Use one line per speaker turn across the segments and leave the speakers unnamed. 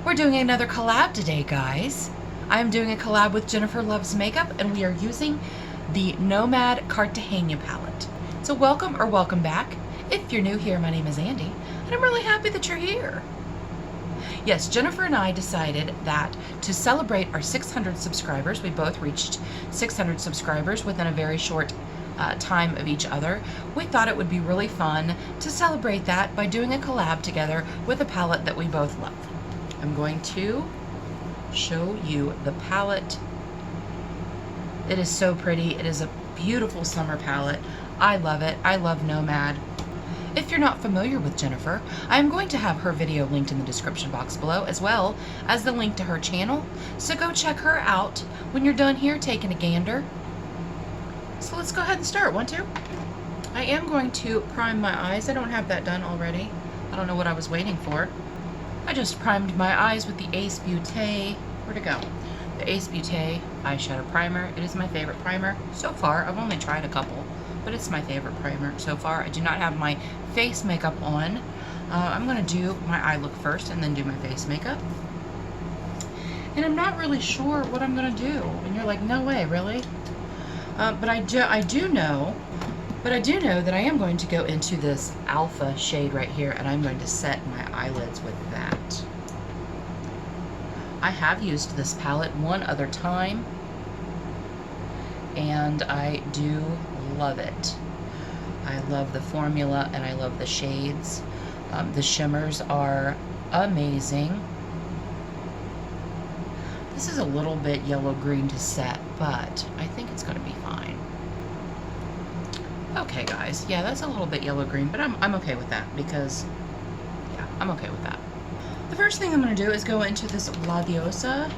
We're doing another collab today, guys. I'm doing a collab with Jennifer Loves Makeup, and we are using the Nomad Cartagena palette. So welcome or welcome back. If you're new here, my name is Andi, and I'm really happy that you're here. Yes, Jennifer and I decided that to celebrate our 600 subscribers, we both reached 600 subscribers within a very short time of each other. We thought it would be really fun to celebrate that by doing a collab together with a palette that we both love. I'm going to show you the palette. It is so pretty. It is a beautiful summer palette. I love it. I love Nomad. If you're not familiar with Jennifer, I am going to have her video linked in the description box below, as well as the link to her channel. So go check her out when you're done here taking a gander. So let's go ahead and start. 1, 2. I am going to prime my eyes. I don't have that done already. I don't know what I was waiting for. I just primed my eyes with the Ace Beauté. Where'd it go? The Ace Beauté eyeshadow primer. It is my favorite primer so far. I've only tried a couple, but it's my favorite primer so far. I do not have my face makeup on. I'm going to do my eye look first and then do my face makeup. And I'm not really sure what I'm going to do. And you're like, no way, really? But I do know that I am going to go into this alpha shade right here, and I'm going to set my eyelids with that. I have used this palette one other time, and I do love it. I love the formula, and I love the shades. The shimmers are amazing. This is a little bit yellow-green to set, but I think it's going to be fine. Okay, guys. Yeah, that's a little bit yellow-green, but I'm okay with that because, yeah, I'm okay with that. The first thing I'm going to do is go into this La Diosa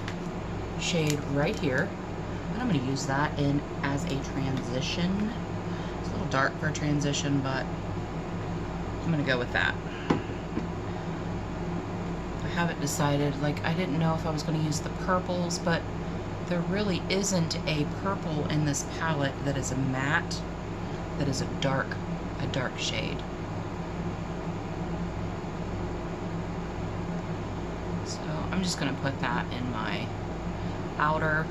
shade right here, and I'm going to use that in as a transition. It's a little dark for a transition, but I'm going to go with that. I haven't decided, like, I didn't know if I was going to use the purples, but there really isn't a purple in this palette that is a matte, that is a dark shade. So I'm just going to put that in my outer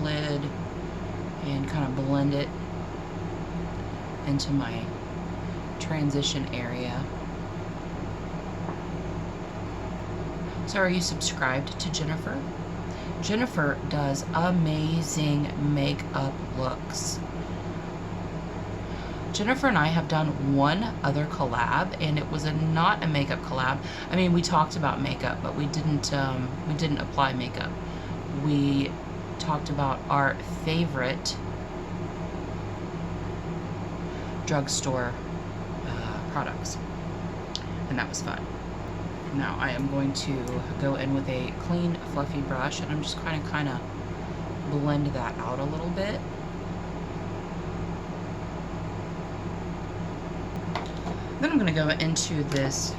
lid and kind of blend it into my transition area. So are you subscribed to Jennifer? Jennifer does amazing makeup looks. Jennifer and I have done one other collab, and it was not a makeup collab. I mean, we talked about makeup, but we didn't apply makeup. We talked about our favorite drugstore products, and that was fun. Now I am going to go in with a clean, fluffy brush, and I'm just kind of blend that out a little bit. Then I'm going to go into this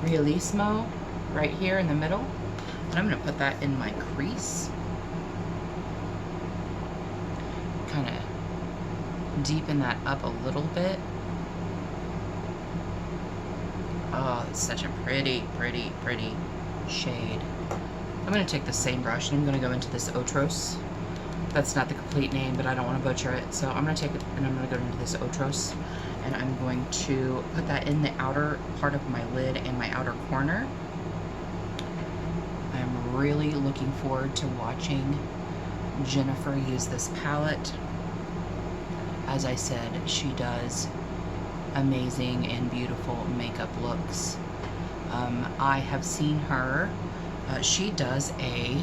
Realismo right here in the middle, and I'm going to put that in my crease. Kind of deepen that up a little bit. Oh, it's such a pretty shade. I'm going to take the same brush, and I'm going to go into this Otros. That's not the complete name, but I don't want to butcher it. So I'm going to take it, and I'm going to go into this Otros, and I'm going to put that in the outer part of my lid and my outer corner. I'm really looking forward to watching Jennifer use this palette. As I said, she does amazing and beautiful makeup looks. I have seen her, she does a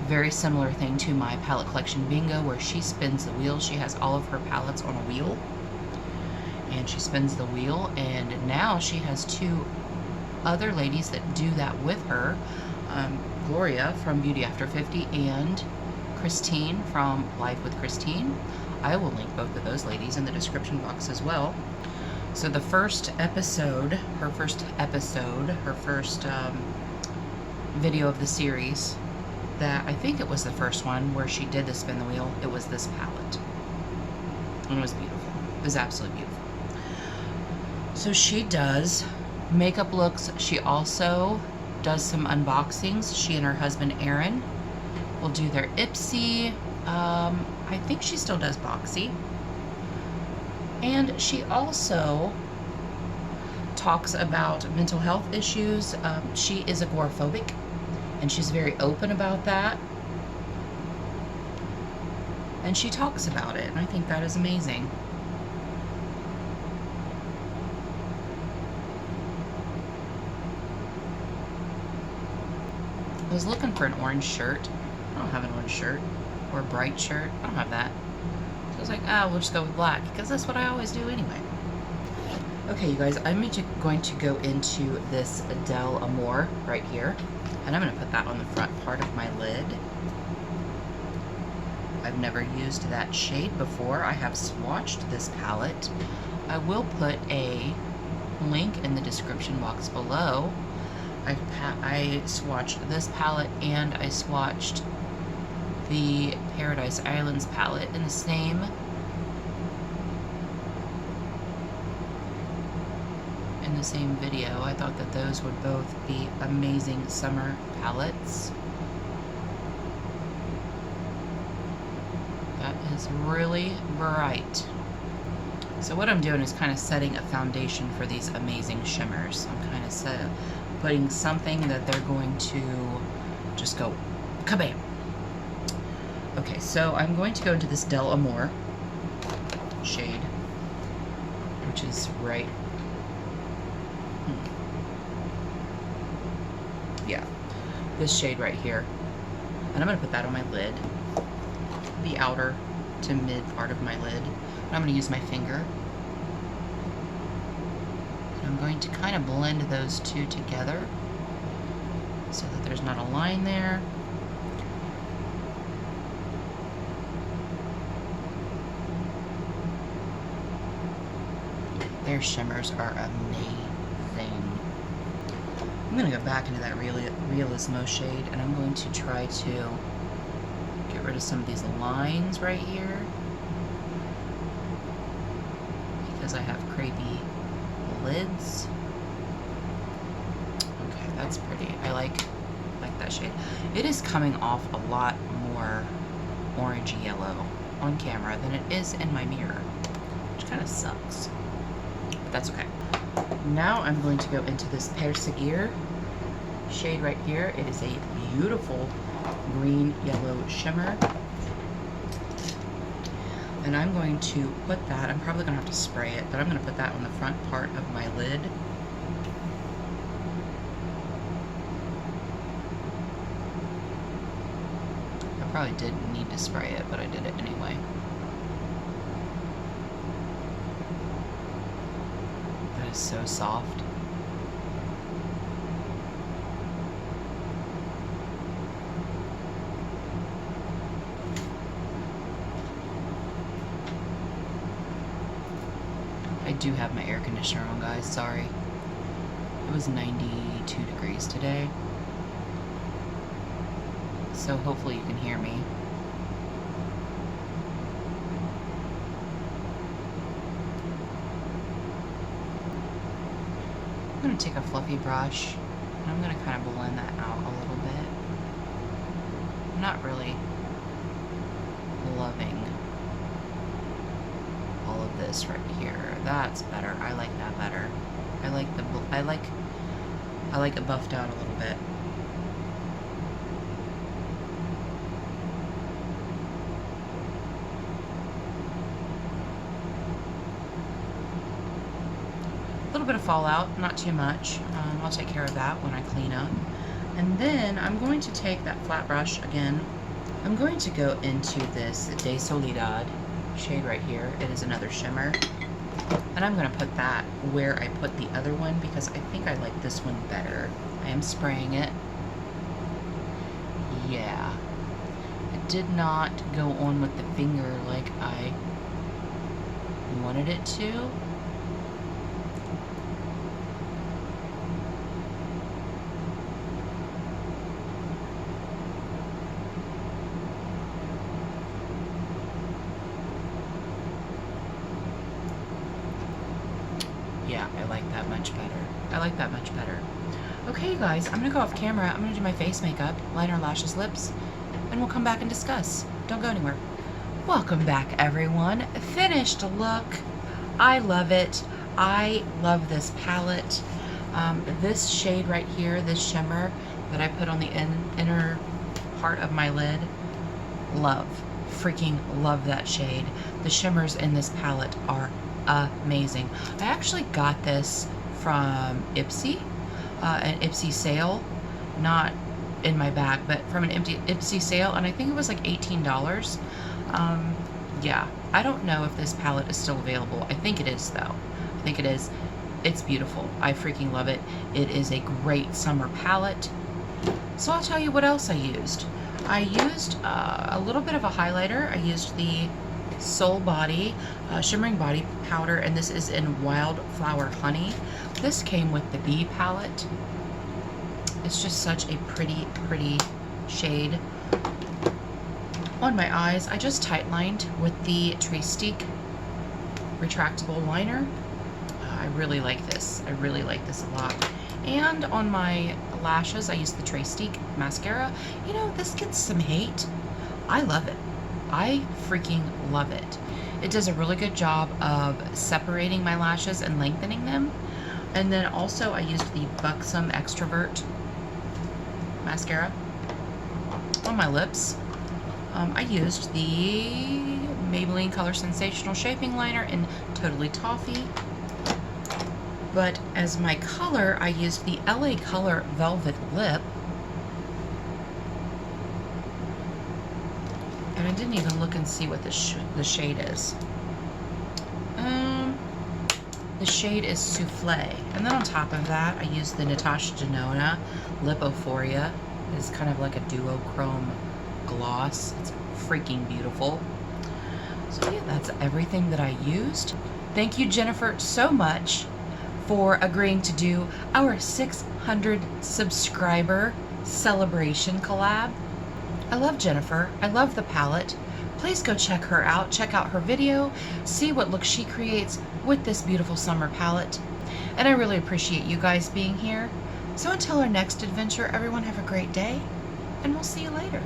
very similar thing to my palette collection bingo, where she spins the wheel. She has all of her palettes on a wheel, and she spins the wheel, and now she has 2 other ladies that do that with her, Gloria from Beauty After 50 and Christine from Life with Christine. I will link both of those ladies in the description box as well. So the first episode, her first video of the series, that I think it was the first one where she did the spin the wheel, it was this palette. And it was beautiful. It was absolutely beautiful. So she does makeup looks. She also does some unboxings. She and her husband Aaron will do their Ipsy. I think she still does Boxy. And she also talks about mental health issues. She is agoraphobic, and she's very open about that. And she talks about it, and I think that is amazing. I was looking for an orange shirt. I don't have an orange shirt or a bright shirt. I don't have that. So I was like, we'll just go with black because that's what I always do anyway. Okay, you guys, I'm going to go into this Del Amor right here, and I'm going to put that on the front part of my lid. I've never used that shade before. I have swatched this palette. I will put a link in the description box below. I swatched this palette and I swatched the Paradise Islands palette in the same video. I thought that those would both be amazing summer palettes. That is really bright. So what I'm doing is kind of setting a foundation for these amazing shimmers. I'm kind of putting something that they're going to just go kabam. Okay, so I'm going to go into this Del Amor shade, which is right, yeah, this shade right here. And I'm going to put that on my lid, the outer to mid part of my lid. And I'm going to use my finger. And I'm going to kind of blend those two together so that there's not a line there. Their shimmers are amazing. I'm going to go back into that Realismo shade, and I'm going to try to get rid of some of these lines right here because I have crepey lids. Okay, that's pretty. I like that shade. It is coming off a lot more orangey yellow on camera than it is in my mirror, which kind of sucks. But that's okay. Now I'm going to go into this Perseguir shade right here. It is a beautiful green yellow shimmer. And I'm going to put that, I'm probably going to have to spray it, but I'm going to put that on the front part of my lid. I probably didn't need to spray it, but I did it anyway. That is so soft. I do have my air conditioner on, guys, sorry. It was 92 degrees today. So hopefully you can hear me. I'm going to take a fluffy brush and I'm going to kind of blend that out a little bit. I'm not really loving all of this right here. That's better. I like that better. I like it buffed out a little bit. A little bit of fallout, not too much. I'll take care of that when I clean up. And then I'm going to take that flat brush again. I'm going to go into this De Soledad shade right here. It is another shimmer. And I'm going to put that where I put the other one because I think I like this one better. I am spraying it. Yeah. It did not go on with the finger like I wanted it to. Yeah, I like that much better. I like that much better. Okay, you guys, I'm gonna go off camera. I'm gonna do my face makeup, liner, lashes, lips, and we'll come back and discuss. Don't go anywhere. Welcome back, everyone. Finished look. I love it. I love this palette. This shade right here, this shimmer that I put on the inner part of my lid, love. Freaking love that shade. The shimmers in this palette are amazing. I actually got this from Ipsy, an Ipsy sale, not in my bag, but from an Ipsy sale, and I think it was like $18. Yeah, I don't know if this palette is still available. I think it is, though. I think it is. It's beautiful. I freaking love it. It is a great summer palette. So I'll tell you what else I used. I used a little bit of a highlighter. I used the Soul Body Shimmering Body Powder, and this is in Wildflower Honey. This came with the Bee palette. It's just such a pretty, pretty shade. On my eyes, I just tight lined with the Trestique retractable liner. I really like this. I really like this a lot. And on my lashes, I use the Trestique mascara. You know, this gets some hate. I love it. I freaking love it. It does a really good job of separating my lashes and lengthening them. And then also I used the Buxom Extrovert mascara on my lips. I used the Maybelline Color Sensational Shaping Liner in Totally Toffee. But as my color, I used the LA Color Velvet Lip. And I didn't even look and see what the shade is. The shade is Souffle. And then on top of that, I used the Natasha Denona Lipophoria. It's kind of like a duochrome gloss. It's freaking beautiful. So yeah, that's everything that I used. Thank you, Jennifer, so much for agreeing to do our 600 subscriber celebration collab. I love Jennifer. I love the palette. Please go check her out. Check out her video. See what look she creates with this beautiful summer palette. And I really appreciate you guys being here. So until our next adventure, everyone have a great day, and we'll see you later.